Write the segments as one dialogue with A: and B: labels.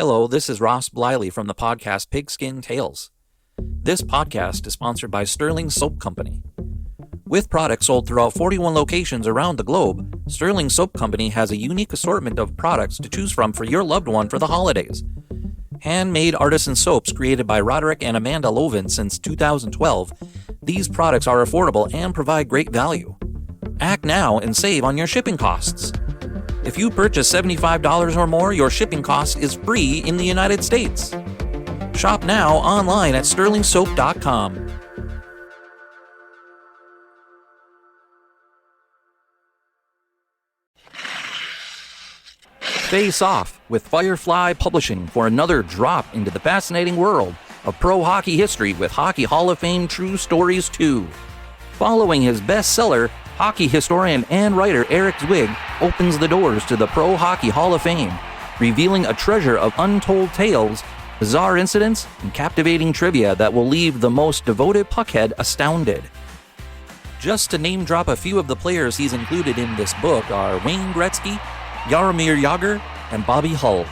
A: Hello, this is Ross Bliley from the podcast Pigskin Tales. This podcast is sponsored by Sterling Soap Company. With products sold throughout 41 locations around the globe, Sterling Soap Company has a unique assortment of products to choose from for your loved one for the holidays. Handmade artisan soaps created by Roderick and Amanda Lovin since 2012, these products are affordable and provide great value. Act now and save on your shipping costs. If you purchase $75 or more, your shipping cost is free in the United States. Shop now online at sterlingsoap.com. Face off with Firefly Publishing for another drop into the fascinating world of pro hockey history with Hockey Hall of Fame True Stories 2. Following his bestseller, hockey historian and writer Eric Zwig opens the doors to the Pro Hockey Hall of Fame, revealing a treasure of untold tales, bizarre incidents, and captivating trivia that will leave the most devoted puckhead astounded. Just to name drop a few of the players he's included in this book are Wayne Gretzky, Jaromir Jagr, and Bobby Hull.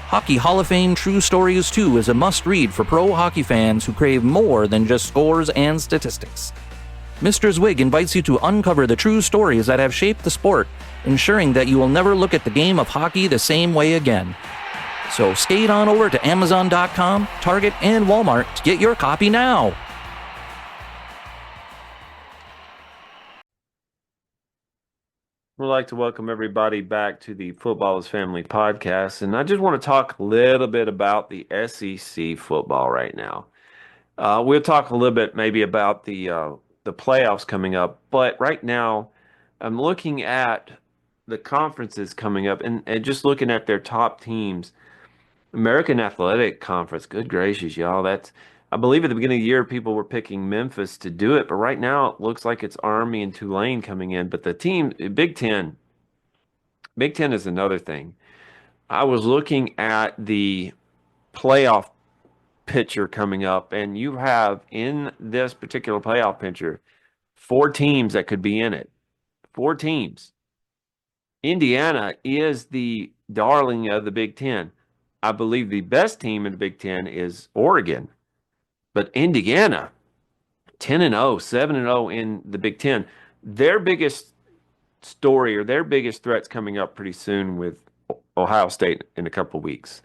A: Hockey Hall of Fame True Stories 2 is a must-read for pro hockey fans who crave more than just scores and statistics. Mr. Zwig invites you to uncover the true stories that have shaped the sport, ensuring that you will never look at the game of hockey the same way again. So skate on over to Amazon.com, Target, and Walmart to get your copy now.
B: We'd like to welcome everybody back to the Footballers Family Podcast, and I just want to talk a little bit about the SEC football right now. We'll talk a little bit maybe about the playoffs coming up, but right now I'm looking at the conferences coming up and just looking at their top teams. American Athletic Conference, good gracious, y'all. I believe at the beginning of the year people were picking Memphis to do it, but right now it looks like it's Army and Tulane coming in. But the team, Big Ten is another thing. I was looking at the playoff picture coming up, and you have in this particular playoff picture 4 teams that could be in it. 4 teams. Indiana is the darling of the Big Ten. I believe the best team in the Big Ten is Oregon, but Indiana, 10-0, 7-0 in the Big Ten. Their biggest story or their biggest threats coming up pretty soon with Ohio State in a couple of weeks.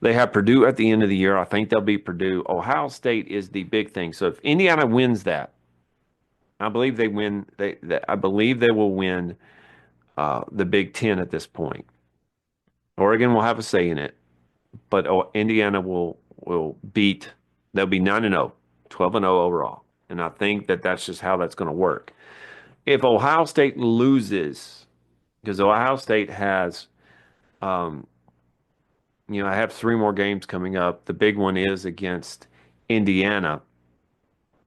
B: They have Purdue at the end of the year. I think they'll beat Purdue. Ohio State is the big thing. So if Indiana wins that, I believe they win. I believe they will win the Big Ten at this point. Oregon will have a say in it, but Indiana will beat. They'll be 9-0, 12-0 overall, and I think that's just how that's going to work. If Ohio State loses, because Ohio State has, I have 3 more games coming up. The big one is against Indiana.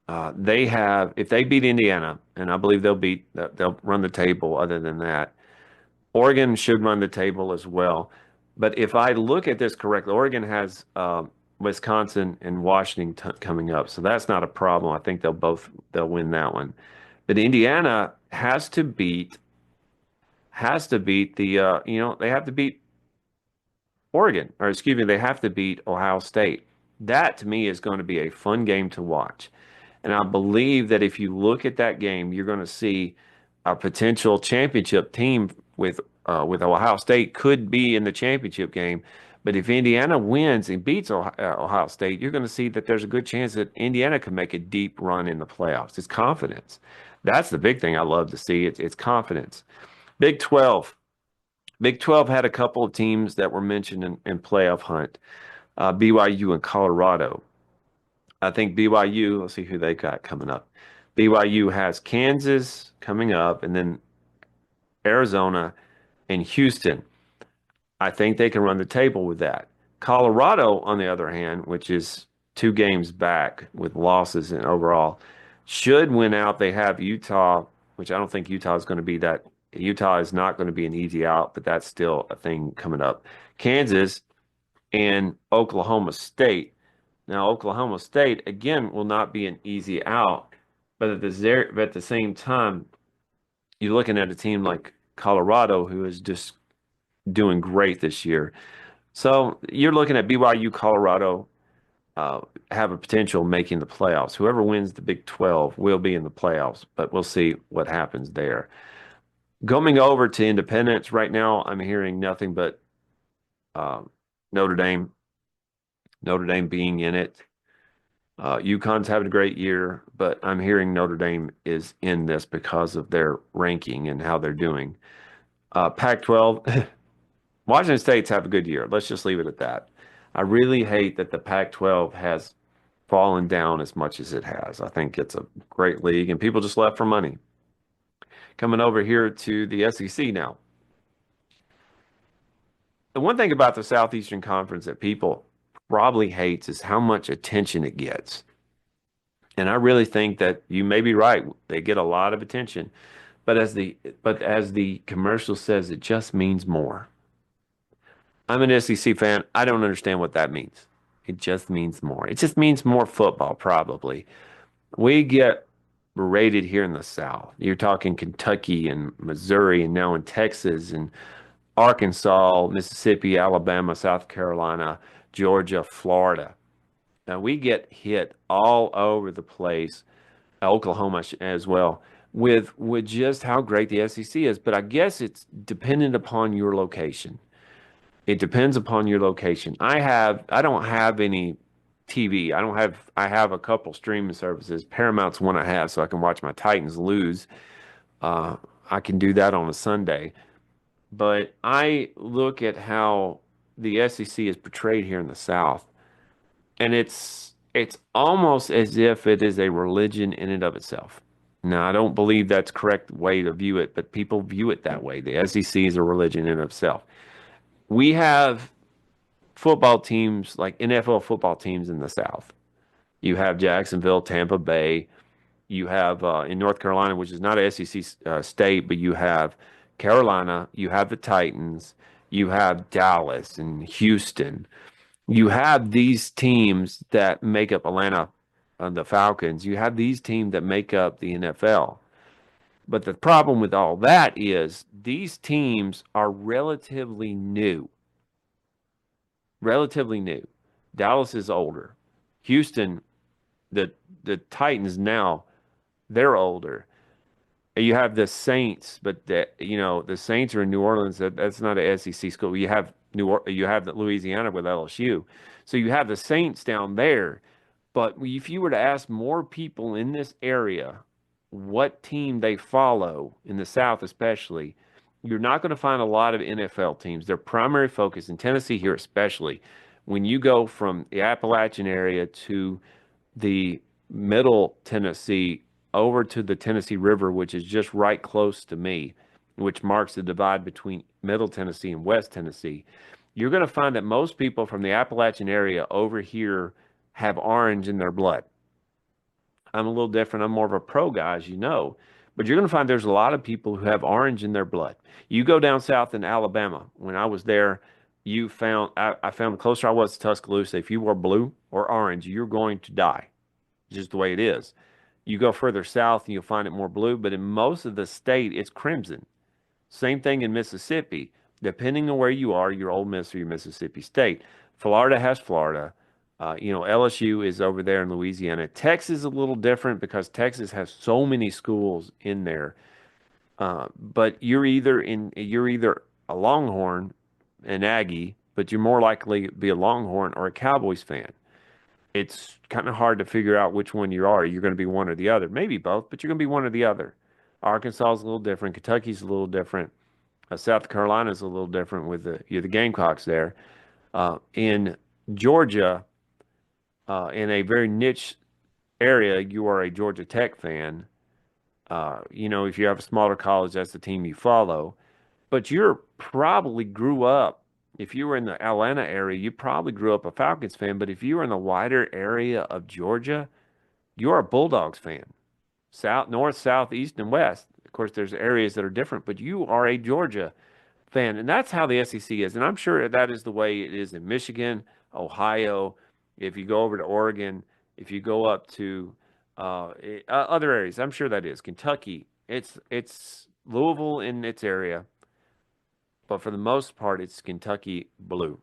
B: If they beat Indiana, and I believe they'll run the table. Other than that, Oregon should run the table as well. But if I look at this correctly, Oregon has Wisconsin and Washington coming up, so that's not a problem. I think they'll win that one. But Indiana has to beat the they have to beat Oregon, or excuse me, they have to beat Ohio State. That to me is going to be a fun game to watch. And I believe that if you look at that game, you're going to see a potential championship team with Ohio State could be in the championship game. But if Indiana wins and beats Ohio State, you're going to see that there's a good chance that Indiana could make a deep run in the playoffs. It's confidence. That's the big thing I love to see. It's confidence. Big 12. Big 12 had a couple of teams that were mentioned in playoff hunt, BYU and Colorado. I think BYU, let's see who they got coming up. BYU has Kansas coming up, and then Arizona and Houston. I think they can run the table with that. Colorado, on the other hand, which is 2 games back with losses in overall, should win out. They have Utah, which I don't think Utah is going to be that. Utah is not going to be an easy out, but that's still a thing coming up. Kansas and Oklahoma State. Now, Oklahoma State, again, will not be an easy out, but at the same time, you're looking at a team like Colorado, who is just doing great this year. So you're looking at BYU, Colorado, uh, have a potential of making the playoffs. Whoever wins the Big 12 will be in the playoffs, but we'll see what happens there. Going over to Independence right now, I'm hearing nothing but um, Notre Dame, Notre Dame being in it. UConn's having a great year, but I'm hearing Notre Dame is in this because of their ranking and how they're doing. Pac-12, Washington State's have a good year. Let's just leave it at that. I really hate that the Pac-12 has fallen down as much as it has. I think it's a great league, and people just left for money. Coming over here to the SEC now. The one thing about the Southeastern Conference that people probably hates is how much attention it gets. And I really think that you may be right. They get a lot of attention. But as the commercial says, it just means more. I'm an SEC fan. I don't understand what that means. It just means more. It just means more football, probably. We get rated here in the South. You're talking Kentucky and Missouri, and now in Texas and Arkansas, Mississippi, Alabama, South Carolina, Georgia, Florida. Now we get hit all over the place, Oklahoma as well, with just how great the SEC is. But I guess it's dependent upon your location. It depends upon your location. I don't have any TV. I have a couple streaming services. Paramount's one I have so I can watch my Titans lose. Uh, I can do that on a Sunday. But I look at how the SEC is portrayed here in the South, and it's almost as if it is a religion in and of itself. Now, I don't believe that's correct way to view it, but people view it that way. The SEC is a religion in and of itself. We have football teams like NFL football teams in the South. You have Jacksonville, Tampa Bay. You have in North Carolina, which is not a SEC state, but you have Carolina. You have the Titans. You have Dallas and Houston. You have these teams that make up Atlanta, the Falcons. You have these teams that make up the NFL. But the problem with all that is these teams are relatively new. Relatively new. Dallas is older. Houston, the the Titans now, they're older. You have the Saints, but the Saints are in New Orleans. That's not a SEC school. You have the Louisiana with LSU, so you have the Saints down there. But if you were to ask more people in this area what team they follow in the South, especially, you're not going to find a lot of NFL teams. Their primary focus in Tennessee here, especially, when you go from the Appalachian area to the middle Tennessee over to the Tennessee River, which is just right close to me, which marks the divide between Middle Tennessee and West Tennessee, you're going to find that most people from the Appalachian area over here have orange in their blood. I'm a little different. I'm more of a pro guy, as you know. But you're going to find there's a lot of people who have orange in their blood. You go down south in Alabama. When I was there, I found the closer I was to Tuscaloosa, if you were blue or orange, you're going to die. Just the way it is. You go further south and you'll find it more blue, but in most of the state, it's crimson. Same thing in Mississippi. Depending on where you are, your Ole Miss or your Mississippi State. Florida has Florida. LSU is over there in Louisiana. Texas is a little different because Texas has so many schools in there. But you're either a Longhorn, an Aggie, but you're more likely to be a Longhorn or a Cowboys fan. It's kind of hard to figure out which one you are. You're going to be one or the other. Maybe both, but you're going to be one or the other. Arkansas is a little different. Kentucky's a little different. South Carolina is a little different with the Gamecocks there. In Georgia, in a very niche area, you are a Georgia Tech fan. If you have a smaller college, that's the team you follow. But you're probably grew up, if you were in the Atlanta area, you probably grew up a Falcons fan. But if you were in the wider area of Georgia, you're a Bulldogs fan. South, north, south, east, and west. Of course, there's areas that are different, but you are a Georgia fan. And that's how the SEC is. And I'm sure that is the way it is in Michigan, Ohio. If you go over to Oregon, if you go up to other areas, I'm sure that is Kentucky. It's Louisville in its area, but for the most part, it's Kentucky blue.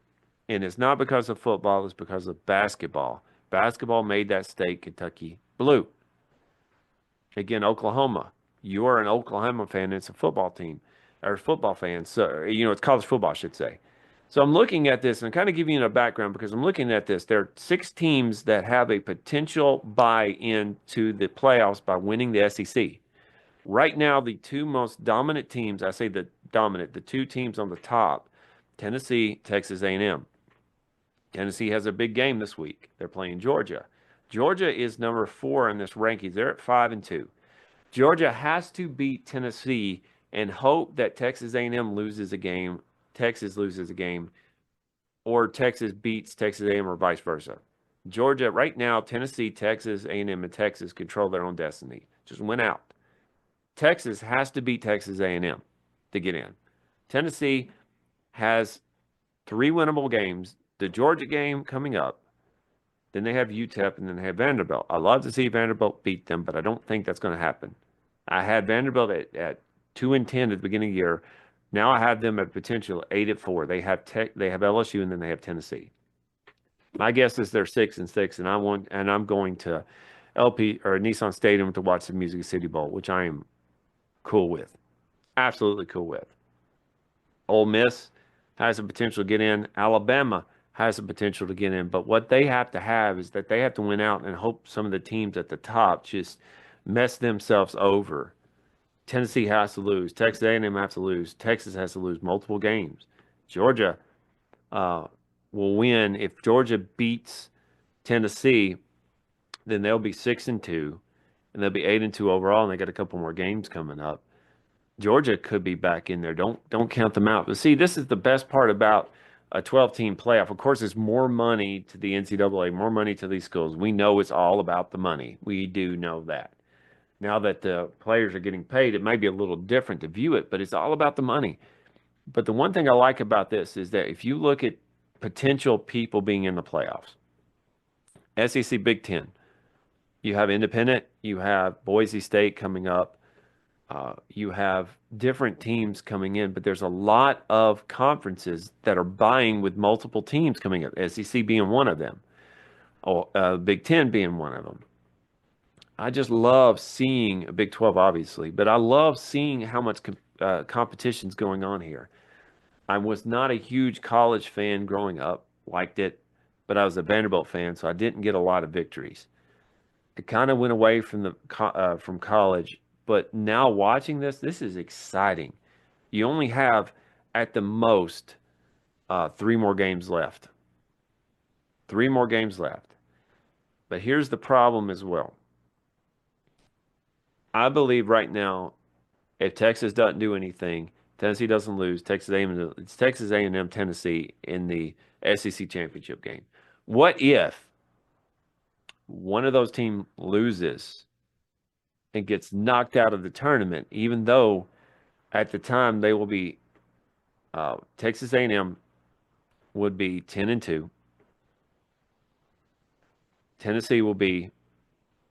B: And it's not because of football, it's because of basketball. Basketball made that state, Kentucky, blue. Again, Oklahoma. You are an Oklahoma fan, it's a football team or football fan. So, it's college football, I should say. So I'm looking at this and kind of giving you a background because I'm looking at this. There are 6 teams that have a potential buy into the playoffs by winning the SEC. Right now, the two most dominant teams, I say the 2 teams on the top, Tennessee, Texas A&M. Tennessee has a big game this week. They're playing Georgia. Georgia is number 4 in this rankings. They're at 5-2. Georgia has to beat Tennessee and hope that Texas A&M loses a game, Texas loses a game, or Texas beats Texas A&M or vice versa. Georgia right now, Tennessee, Texas A&M, and Texas control their own destiny. Just went out. Texas has to beat Texas A&M to get in. Tennessee has 3 winnable games. The Georgia game coming up. Then they have UTEP, and then they have Vanderbilt. I love to see Vanderbilt beat them, but I don't think that's going to happen. I had Vanderbilt at 2-10 at the beginning of the year. Now I have them at potential 8-4. They have LSU, and then they have Tennessee. My guess is they're 6-6, and I'm going to LP or Nissan Stadium to watch the Music City Bowl, which I am cool with, absolutely cool with. Ole Miss has the potential to get in. Alabama has the potential to get in. But what they have to have is that they have to win out and hope some of the teams at the top just mess themselves over. Tennessee has to lose. Texas A&M has to lose. Texas has to lose multiple games. Georgia uh, will win. If Georgia beats Tennessee, then they'll be 6-2, and they'll be 8-2 overall, and they got a couple more games coming up. Georgia could be back in there. Don't count them out. But see, this is the best part about a 12-team playoff. Of course, it's more money to the NCAA, more money to these schools. We know it's all about the money. We do know that. Now that the players are getting paid, it may be a little different to view it, but it's all about the money. But the one thing I like about this is that if you look at potential people being in the playoffs, SEC Big Ten, you have Independent, you have Boise State coming up. You have different teams coming in, but there's a lot of conferences that are buying with multiple teams coming up, SEC being one of them, or Big Ten being one of them. I just love seeing Big 12, obviously, but I love seeing how much competition's going on here. I was not a huge college fan growing up, liked it, but I was a Vanderbilt fan, so I didn't get a lot of victories. It kind of went away from college, but now watching this is exciting. You only have at the most 3 more games left. 3 more games left. But here's the problem as well. I believe right now, if Texas doesn't do anything, Tennessee doesn't lose, it's Texas A&M Tennessee in the SEC championship game. What if one of those teams loses and gets knocked out of the tournament, even though at the time they will be Texas A&M would be 10-2. Tennessee will be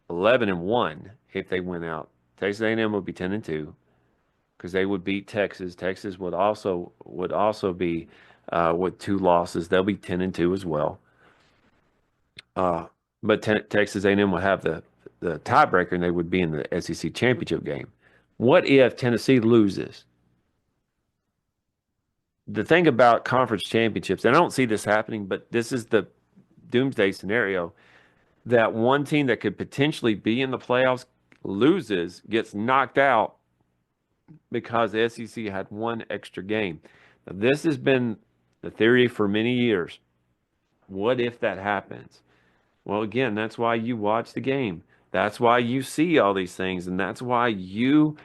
B: 11-1 if they win out. Texas A&M would be 10-2 because they would beat Texas. Texas would also be with 2 losses. They'll be 10-2 as well. But Texas A&M would have the tiebreaker, and they would be in the SEC championship game. What if Tennessee loses? The thing about conference championships, and I don't see this happening, but this is the doomsday scenario, that one team that could potentially be in the playoffs loses, gets knocked out because the SEC had one extra game. Now, this has been the theory for many years. What if that happens? Well, again, that's why you watch the game. That's why you see all these things, and that's why you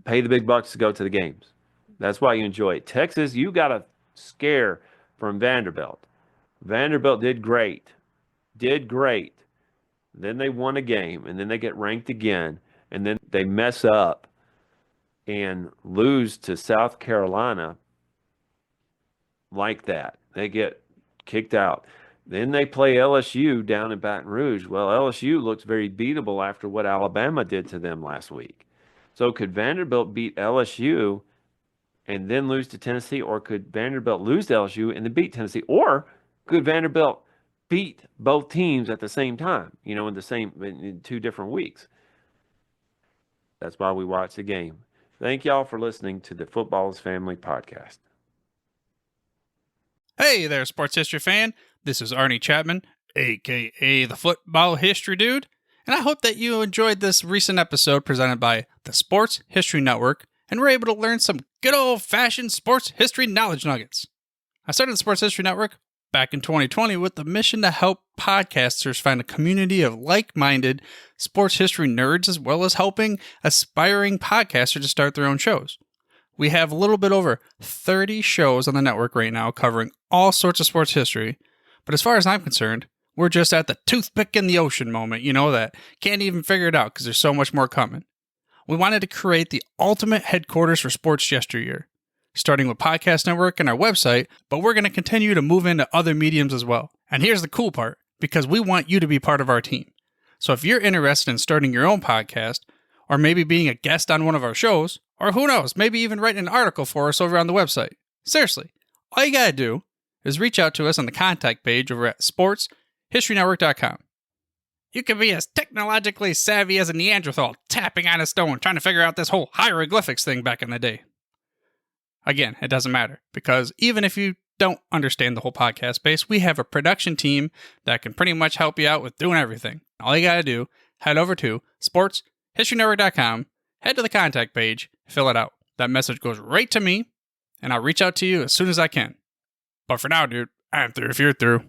B: pay the big bucks to go to the games. That's why you enjoy it. Texas, you got a scare from Vanderbilt. Vanderbilt did great. Did great. Then they won a game, and then they get ranked again, and then they mess up and lose to South Carolina like that. They get kicked out. Then they play LSU down in Baton Rouge. Well, LSU looks very beatable after what Alabama did to them last week. So could Vanderbilt beat LSU and then lose to Tennessee, or could Vanderbilt lose to LSU and then beat Tennessee, or could Vanderbilt beat both teams at the same time, in 2 different weeks? That's why we watch the game. Thank y'all for listening to the Football's Family podcast.
C: Hey there, sports history fan. This is Arnie Chapman, aka the Football History Dude, and I hope that you enjoyed this recent episode presented by the Sports History Network and were able to learn some good old-fashioned sports history knowledge nuggets. I started the Sports History Network back in 2020 with the mission to help podcasters find a community of like-minded sports history nerds, as well as helping aspiring podcasters to start their own shows. We have a little bit over 30 shows on the network right now covering all sorts of sports history, but as far as I'm concerned, we're just at the toothpick in the ocean moment, that can't even figure it out because there's so much more coming. We wanted to create the ultimate headquarters for sports yesteryear, starting with Podcast Network and our website, but we're going to continue to move into other mediums as well. And here's the cool part, because we want you to be part of our team. So if you're interested in starting your own podcast, or maybe being a guest on one of our shows, or who knows, maybe even writing an article for us over on the website. Seriously, all you gotta do is reach out to us on the contact page over at sportshistorynetwork.com. You can be as technologically savvy as a Neanderthal tapping on a stone trying to figure out this whole hieroglyphics thing back in the day. Again, it doesn't matter, because even if you don't understand the whole podcast space, we have a production team that can pretty much help you out with doing everything. All you gotta do, head over to sportshistorynetwork.com, head to the contact page, fill it out. That message goes right to me, and I'll reach out to you as soon as I can. But for now, dude, I'm through if you're through.